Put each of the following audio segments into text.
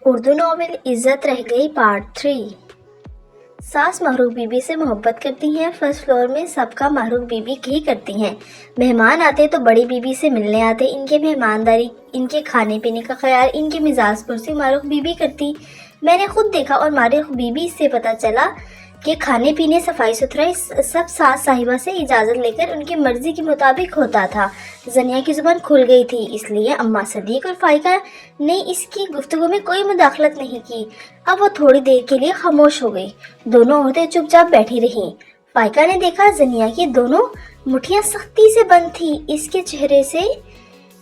Urdu novel इज्जत रह गई पार्ट 3। सास महरूख बीबी से मोहब्बत करती हैं। फर्स्ट फ्लोर में सबका महरूख बीबी ही करती हैं। मेहमान आते तो बड़ी बीबी से मिलने आते। इनके मेहमानदारी, इनके खाने पीने का ख्याल, इनके मिजाज पुरसी महरूख बीबी करती। मैंने खुद देखा और महरूख बीबी से पता चला कि खाने पीने, सफाई सुथराई सब सास साहिबा से इजाज़त लेकर उनकी मर्जी के मुताबिक होता था। जनिया की जुबान खुल गई थी, इसलिए अम्मा सदीक और फाइका ने इसकी गुफ्तगू में कोई मुदाखलत नहीं की। अब वो थोड़ी देर के लिए खामोश हो गई। दोनों औरतें चुपचाप बैठी रहीं। फाइका ने देखा जनिया की दोनों मुठ्ठियां सख्ती से बंद थी। इसके चेहरे से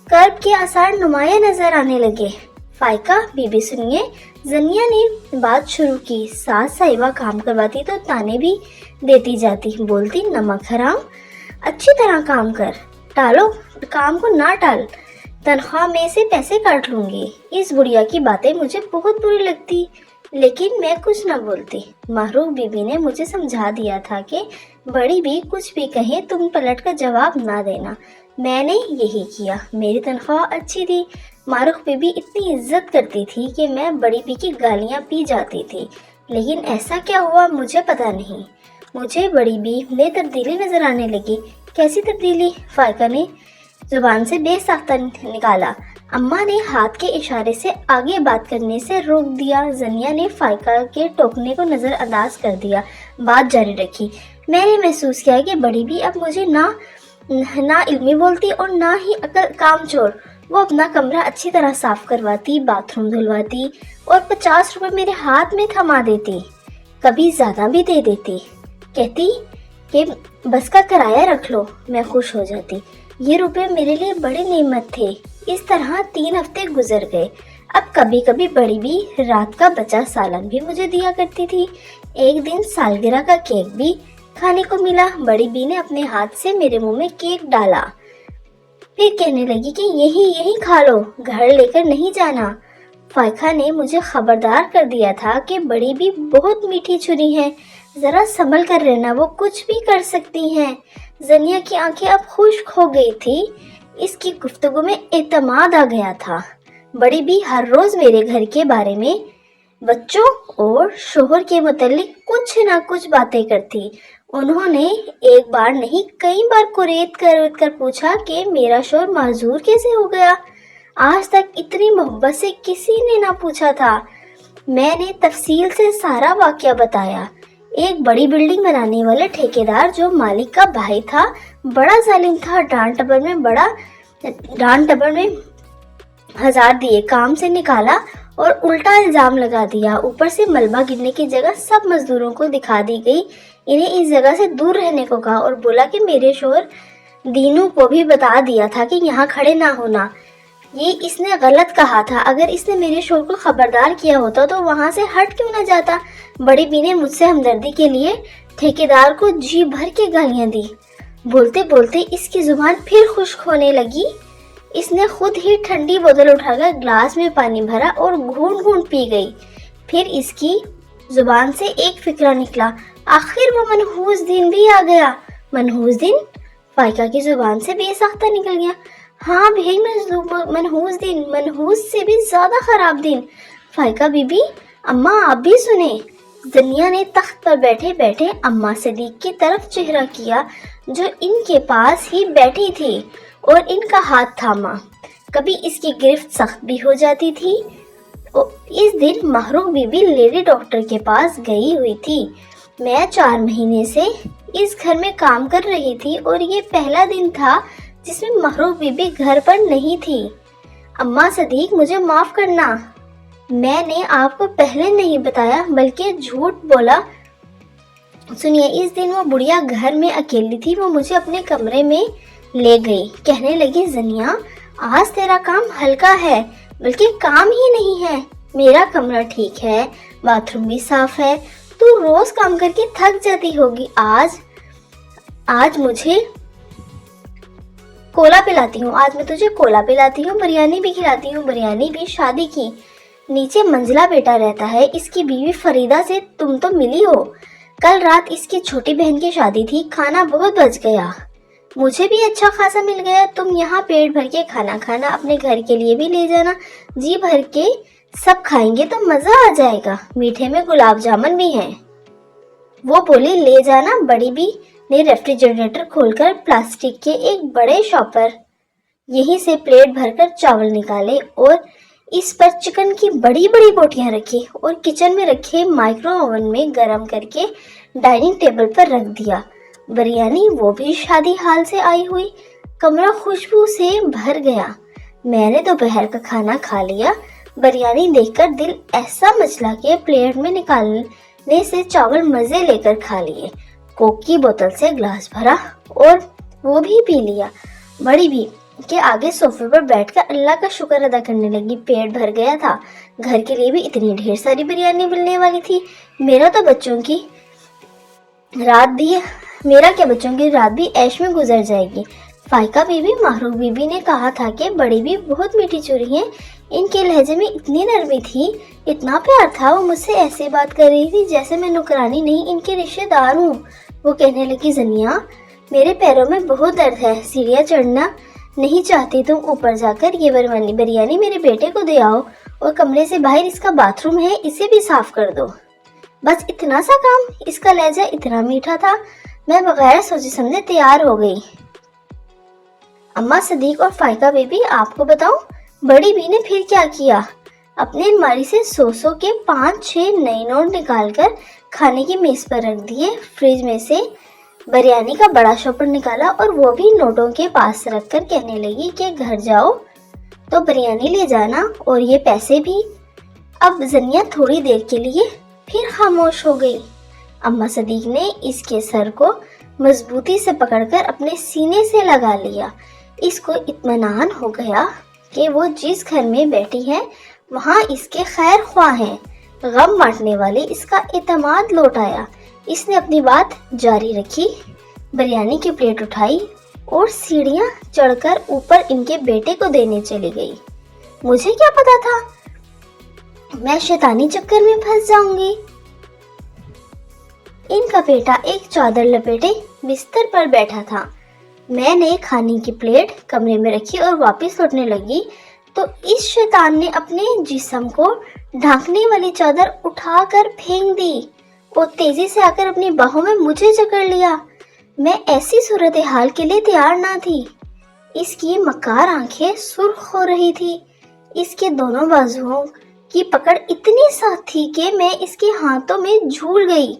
कर्ब के आसार नुमाया नजर आने लगे। फाइका, बीबी सुनिए, जनिया ने बात शुरू की। सास साहिबा काम करवाती तो ताने भी देती जाती, बोलती नमक हराम, अच्छी तरह काम कर, टालो काम को ना टाल, तनख्वाह में से पैसे काट लूंगी। इस बुढ़िया की बातें मुझे बहुत बुरी लगती, लेकिन मैं कुछ न बोलती। महरूख बीबी ने मुझे समझा दिया था कि बड़ी भी कुछ भी कहे तुम पलट कर जवाब ना देना। मैंने यही किया। मेरी तनख्वाह अच्छी थी। महरूख बीबी इतनी इज्जत करती थी कि मैं बड़ी बी की गालियाँ पी जाती थी, लेकिन ऐसा क्या हुआ मुझे पता नहीं। मुझे बड़ी बी में तब्दीली नजर आने लगी। कैसी तब्दीली? फाइका ने जुबान से बेसाख्ता निकाला। अम्मा ने हाथ के इशारे से आगे बात करने से रोक दिया। जनिया ने फाइका के टोकने को नजरअंदाज कर दिया, बात जारी रखी। मैंने महसूस किया कि बड़ी भी अब मुझे ना इल्मी बोलती और ना ही अकल कामचोर। वो अपना कमरा अच्छी तरह साफ करवाती, बाथरूम धुलवाती और 50 रुपए मेरे हाथ में थमा देती, कभी ज्यादा भी दे देती। कहती कि बस का किराया रख लो। मैं खुश हो जाती। ये रुपए मेरे लिए बड़ी नेमत थे। इस तरह 3 हफ्ते गुजर गए। अब कभी कभी बड़ी भी रात का बचा सालन भी मुझे दिया करती थी। एक दिन सालगिरह का केक भी खाने को मिला। बड़ी बी ने अपने हाथ से मेरे मुंह में केक डाला, फिर कहने लगी कि यही खा लो, घर लेकर नहीं जाना। फाइका ने मुझे खबरदार कर दिया था कि बड़ी भी बहुत मीठी छुरी है, जरा संभल कर रहना, वो कुछ भी कर सकती हैं। जनिया की आंखें अब खुश्क हो गई थी। इसकी गुफ्तगू में एतमाद आ गया था। बड़ी भी हर रोज मेरे घर के बारे में, बच्चों और शोहर के मुतालिक कुछ ना कुछ बातें करती। उन्होंने एक बार नहीं कई बार कुरेद कर पूछा कि मेरा शोहर माजूर कैसे हो गया। आज तक इतनी मोहब्बत से किसी ने ना पूछा था। मैंने तफसील से सारा वाकया बताया। एक बड़ी बिल्डिंग बनाने वाला ठेकेदार जो मालिक का भाई था, बड़ा जालिम था। डांट टबर में 1000 दिए, काम से निकाला और उल्टा इल्जाम लगा दिया। ऊपर से मलबा गिरने की जगह सब मजदूरों को दिखा दी गई। इन्हें इस जगह से दूर रहने को कहा और बोला कि मेरे शोहर दीनू को भी बता दिया था कि यहाँ खड़े ना होना। ये इसने गलत कहा था। अगर इसने मेरे शोहर को खबरदार किया होता तो वहाँ से हट क्यों ना जाता। बड़ी बी ने मुझसे हमदर्दी के लिए ठेकेदार को जी भर के गालियाँ दी। बोलते बोलते इसकी जुबान फिर खुश्क होने लगी। इसने खुद ही ठंडी बोतल उठाकर ग्लास में पानी भरा और घूंट घूंट पी गई। फिर इसकी जुबान से एक फिक्रा निकला, आखिर वो मनहूस दिन भी आ गया। मनहूस दिन? फाइका की जुबान से बेसाख्ता निकल गया। हाँ भाई, मनहूस दिन, मनहूस से भी ज्यादा खराब दिन। फाइका बीबी, अम्मा आप भी सुने। जनिया ने तख्त पर बैठे बैठे अम्मा सदीक की तरफ चेहरा किया, जो इनके पास ही बैठी थी, और इनका हाथ थामा। कभी इसकी गिरफ्त सख्त भी हो जाती थी। इस दिन महरूख बीबी लेडी डॉक्टर के पास गई हुई थी। मैं 4 महीने से इस घर में काम कर रही थी और ये पहला दिन था जिसमें महरूख बीबी घर पर नहीं थी। अम्मा सदीक, मुझे माफ करना, मैंने आपको पहले नहीं बताया बल्कि झूठ बोला। सुनिए, इस दिन वो बुढ़िया घर में अकेली थी। वो मुझे अपने कमरे में ले गई। कहने लगी, जनिया आज तेरा काम हल्का है, बल्कि काम ही नहीं है। मेरा कमरा ठीक है, बाथरूम भी साफ है, तू रोज काम करके थक जाती होगी। आज मुझे कोला पिलाती हूँ, आज मैं तुझे कोला पिलाती हूँ, बिरयानी भी खिलाती हूँ। बिरयानी भी शादी की। नीचे मंजिला बेटा रहता है, इसकी बीवी फरीदा से तुम तो मिली हो। कल रात इसकी छोटी बहन की शादी थी, खाना बहुत बच गया। मुझे भी अच्छा खासा मिल गया। तुम यहाँ पेट भर के खाना खाना, अपने घर के लिए भी ले जाना, जी भर के सब खाएंगे तो मजा आ जाएगा, मीठे में गुलाब जामुन भी हैं। वो बोली, ले जाना। बड़ी बी ने रेफ्रिजरेटर खोलकर प्लास्टिक के एक बड़े शॉपर यहीं से प्लेट भरकर चावल निकाले और इस पर चिकन की बड़ी बड़ी बोटियां रखी और किचन में रखे माइक्रो ओवन में गरम करके डाइनिंग टेबल पर रख दिया। बिरयानी वो भी शादी हाल से आई हुई, कमरा खुशबू से भर गया। मैंने दोपहर का खाना खा लिया। बिरयानी देखकर दिल ऐसा मचला कि प्लेट में निकालने से चावल मजे लेकर खा लिए। कोक की बोतल से ग्लास भरा और वो भी पी लिया। बड़ी भी के आगे सोफे पर बैठकर अल्लाह का शुक्र अदा करने लगी। पेट भर गया था। घर के लिए भी इतनी ढेर सारी बिरयानी मिलने वाली थी। मेरा क्या बच्चों की रात भी ऐश में गुजर जाएगी। फाइका बीबी माहरूफ बीबी ने कहा था कि बड़ी भी बहुत मीठी चूरी है। इनके लहजे में इतनी नरमी थी, इतना प्यार था। वो मुझसे ऐसे बात कर रही थी जैसे मैं नौकरानी नहीं, इनके रिश्तेदार हूँ। वो कहने लगी, जनिया मेरे पैरों में बहुत दर्द है, सीढ़ियाँ चढ़ना नहीं चाहती तुम, ऊपर जाकर ये बिरयानी मेरे बेटे को दे आओ और कमरे से बाहर इसका बाथरूम है, इसे भी साफ कर दो। बस इतना सा काम। इसका लहजा इतना मीठा था, मैं बगैर सोचे समझे तैयार हो गई। अम्मा सदीक और फाइका बेबी, आपको बताऊं बड़ी बी ने फिर क्या किया। अपने अलमारी से 100 के 5-6 नए नोट निकालकर खाने की मेज पर रख दिए। फ्रिज में से बिरयानी का बड़ा शॉपर निकाला और वो भी नोटों के पास रखकर कहने लगी कि घर जाओ तो बिरयानी ले जाना और ये पैसे भी। अब जनिया थोड़ी देर के लिए फिर खामोश हो गई। अम्मा सदीक ने इसके सर को मजबूती से पकड़कर अपने सीने से लगा लिया। इसको इत्मीनान हो गया कि वो जिस घर में बैठी है वहाँ इसके खैर ख्वाह हैं। गम बांटने वाले इसका एतमाद लौट आया। इसने अपनी बात जारी रखी, बिरयानी की प्लेट उठाई और सीढ़ियाँ चढ़कर ऊपर इनके बेटे को देने चली गई। मुझे क्या पता था मैं शैतानी चक्कर में फंस जाऊंगी। इनका बेटा एक चादर लपेटे बिस्तर पर बैठा था। मैंने खाने की प्लेट कमरे में रखी और वापस लौटने लगी तो इस शैतान ने अपने जिस्म को ढांकने वाली चादर उठाकर फेंक दी और तेजी से आकर अपनी बाहों में मुझे जकड़ लिया। मैं ऐसी सूरत हाल के लिए तैयार ना थी। इसकी मक्कार आंखें सुर्ख हो रही थी। इसके दोनों बाजुओं की पकड़ इतनी सख्त थी कि मैं इसके हाथों में झूल गई।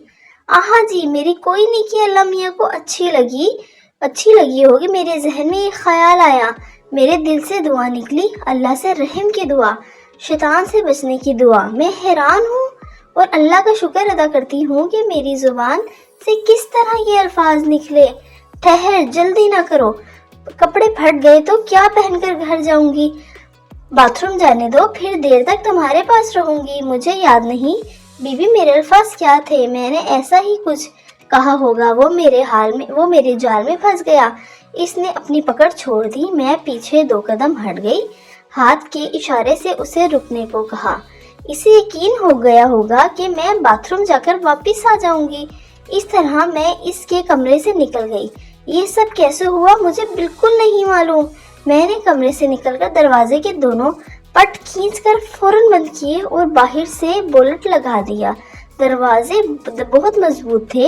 आहा जी, मेरी कोई नेकी अल्लाह मियाँ को अच्छी लगी होगी। मेरे जहन में ये ख्याल आया, मेरे दिल से दुआ निकली, अल्लाह से रहम की दुआ, शैतान से बचने की दुआ। मैं हैरान हूँ और अल्लाह का शुक्र अदा करती हूँ कि मेरी जुबान से किस तरह ये अल्फाज निकले। ठहर, जल्दी ना करो, कपड़े फट गए तो क्या पहनकर घर जाऊंगी। बाथरूम जाने दो, फिर देर तक तुम्हारे पास रहूंगी। मुझे याद नहीं बीबी मेरे अल्फाज क्या थे, मैंने ऐसा ही कुछ कहा होगा। वो मेरे जाल में फंस गया। इसने अपनी पकड़ छोड़ दी। मैं पीछे 2 कदम हट गई, हाथ के इशारे से उसे रुकने को कहा। इसे यकीन हो गया होगा कि मैं बाथरूम जाकर वापस आ जाऊंगी। इस तरह मैं इसके कमरे से निकल गई। ये सब कैसे हुआ मुझे बिल्कुल नहीं मालूम। मैंने कमरे से निकलकर दरवाजे के दोनों पट खींचकर फौरन बंद किए और बाहर से बोल्ट लगा दिया। दरवाजे बहुत मजबूत थे,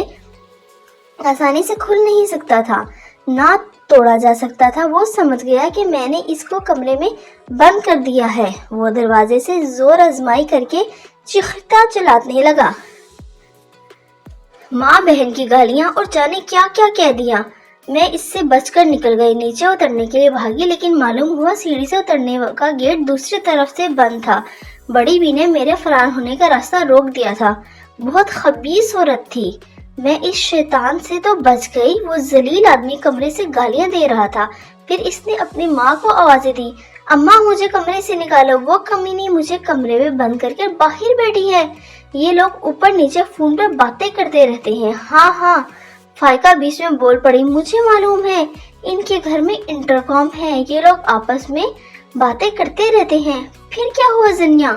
आसानी से खुल नहीं सकता था, ना तोड़ा जा सकता था। वो समझ गया कि मैंने इसको कमरे में बंद कर दिया है। वो दरवाजे से जोर आजमाई करके चिखता चलाने लगा। माँ बहन की गालियां और जाने क्या क्या कह दिया। मैं इससे बचकर निकल गई, नीचे उतरने के लिए भागी, लेकिन मालूम हुआ सीढ़ी से उतरने का गेट दूसरी तरफ से बंद था। बड़ी बी ने मेरे फरार होने का रास्ता रोक दिया था। बहुत खबीस औरत थी। मैं इस शैतान से तो बच गई। वो जलील आदमी कमरे से गालियां दे रहा था। फिर इसने अपनी माँ को आवाजें दी, अम्मा मुझे कमरे से निकालो। वो कमीनी मुझे कमरे में बंद करके बाहर बैठी है। ये लोग ऊपर नीचे फोन पर बातें करते रहते हैं। हाँ, फाइका बीच में बोल पड़ी, मुझे मालूम है इनके घर में इंटरकॉम है, ये लोग आपस में बातें करते रहते हैं। फिर क्या हुआ जनिया?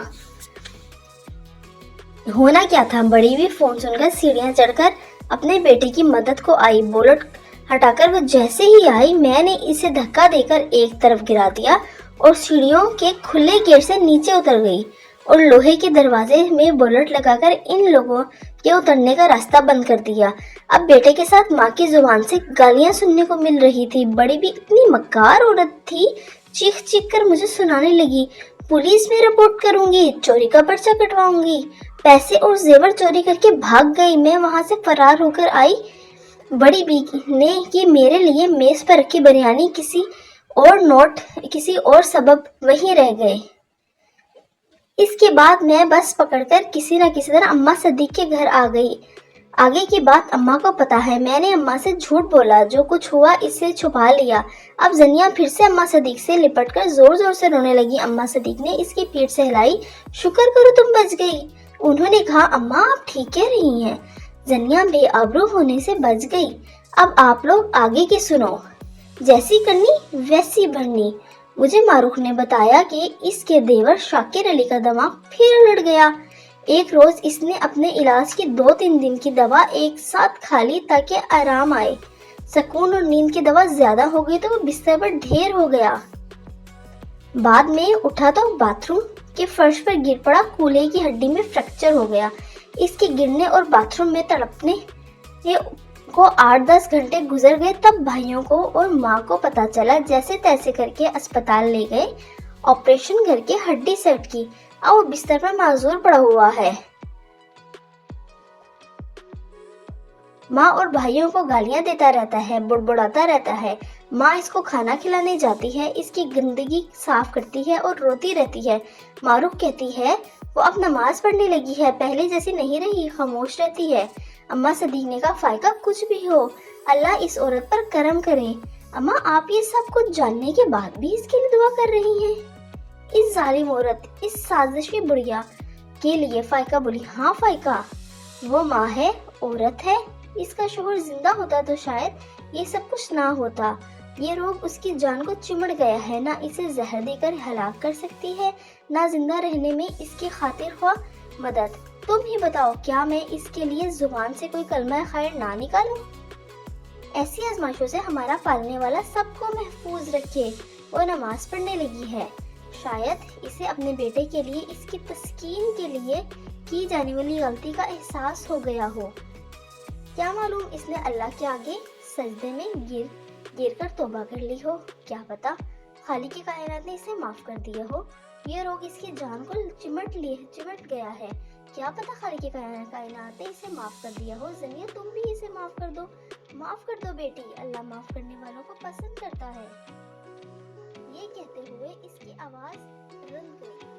होना क्या था, बड़ी भी फोन सुनकर सीढ़ियां चढ़कर अपने बेटे की मदद को आई। बोलट हटाकर वो जैसे ही आई, मैंने इसे धक्का देकर एक तरफ गिरा दिया और सीढ़ियों के खुले गेट से नीचे उतर गई। और लोहे के दरवाजे में बुलेट लगाकर इन लोगों के उतरने का रास्ता बंद कर दिया। अब बेटे के साथ माँ की जुबान से गालियां सुनने को मिल रही थी। बड़ी भी इतनी मक्कार औरत थी, चीख चीख कर मुझे सुनाने लगी, पुलिस में रिपोर्ट करूंगी, चोरी का पर्चा कटवाऊंगी। पैसे और जेवर चोरी करके भाग गई। मैं वहां से फरार होकर आई। बड़ी बी ने कि मेरे लिए मेज पर रखी बिरयानी किसी और सबब वहीं रह गए। इसके बाद मैं बस पकड़कर किसी न किसी तरह अम्मा सदीक के घर आ गई। आगे की बात अम्मा को पता है। मैंने अम्मा से झूठ बोला, जो कुछ हुआ इसे छुपा लिया। अब जनिया फिर से अम्मा सदीक से लिपटकर जोर जोर से रोने लगी। अम्मा सदीक ने इसकी पीठ से हिलाई, शुक्र करो तुम बच गई। उन्होंने कहा, अम्मा आप ठीक कह रही हैं। जनिया बेआबरू होने से बच गई। अब आप लोग आगे की सुनो। जैसी करनी वैसी भरनी। मुझे मारूख ने बताया कि इसके देवर शाकिर अली का दिमाग फिर उलट गया। एक रोज इसने अपने इलाज की 2-3 दिन की दवा एक साथ खा ली ताकि आराम आए। सुकून और नींद की दवा ज्यादा हो गई तो वो बिस्तर पर ढेर हो गया। बाद में उठा तो बाथरूम के फर्श पर गिर पड़ा। कूल्हे की हड्डी में फ्रैक्चर हो गया। इसके गिरने और बाथरूम में तड़पने को 8-10 घंटे गुजर गए। तब भाइयों को और माँ को पता चला। जैसे तैसे करके अस्पताल ले गए, ऑपरेशन करके हड्डी सेट की। अब वो बिस्तर पर माजूर पड़ा हुआ है। माँ और भाइयों को गालियां देता रहता है, बुड़बुड़ाता रहता है। माँ इसको खाना खिलाने जाती है, इसकी गंदगी साफ करती है और रोती रहती है। मारूफ कहती है वो अब नमाज पढ़ने लगी है, पहले जैसी नहीं रही, खामोश रहती है। अम्मा सदीक ने कहा, फायका कुछ भी हो, अल्लाह इस औरत पर करम करे। अम्मा आप ये सब कुछ जानने के बाद भी इसके लिए दुआ कर रही हैं? इस जालिम औरत, इस साजिशी बुढ़िया के लिए? फायका बोली, हाँ फायका, वो माँ है, औरत है। इसका शोहर जिंदा होता तो शायद ये सब कुछ ना होता। ये रोग उसकी जान को चिमड़ गया है, ना इसे जहर देकर हलाक कर सकती है, ना जिंदा रहने में इसकी खातिर ख्वाह मदद। तुम ही बताओ, क्या मैं इसके लिए जुबान से कोई कलमा खैर ना निकालूं? ऐसी आजमाइशों से हमारा पालने वाला सबको महफूज रखे। वो नमाज पढ़ने लगी है। शायद इसे अपने बेटे के लिए, इसकी तस्कीन के लिए की जाने वाली गलती का एहसास हो गया हो। क्या मालूम इसने अल्लाह के आगे सजदे में गिर कर तौबा कर ली हो। क्या पता खालिक की कायनात ने इसे माफ कर दिया हो। ये रोग इसकी जान को चिमट गया है। क्या पता खालिक की कायनात ने इसे माफ कर दिया हो। जनिया तुम भी इसे माफ कर दो बेटी, अल्लाह माफ करने वालों को पसंद करता है। ये कहते हुए इसकी आवाज रुक गई।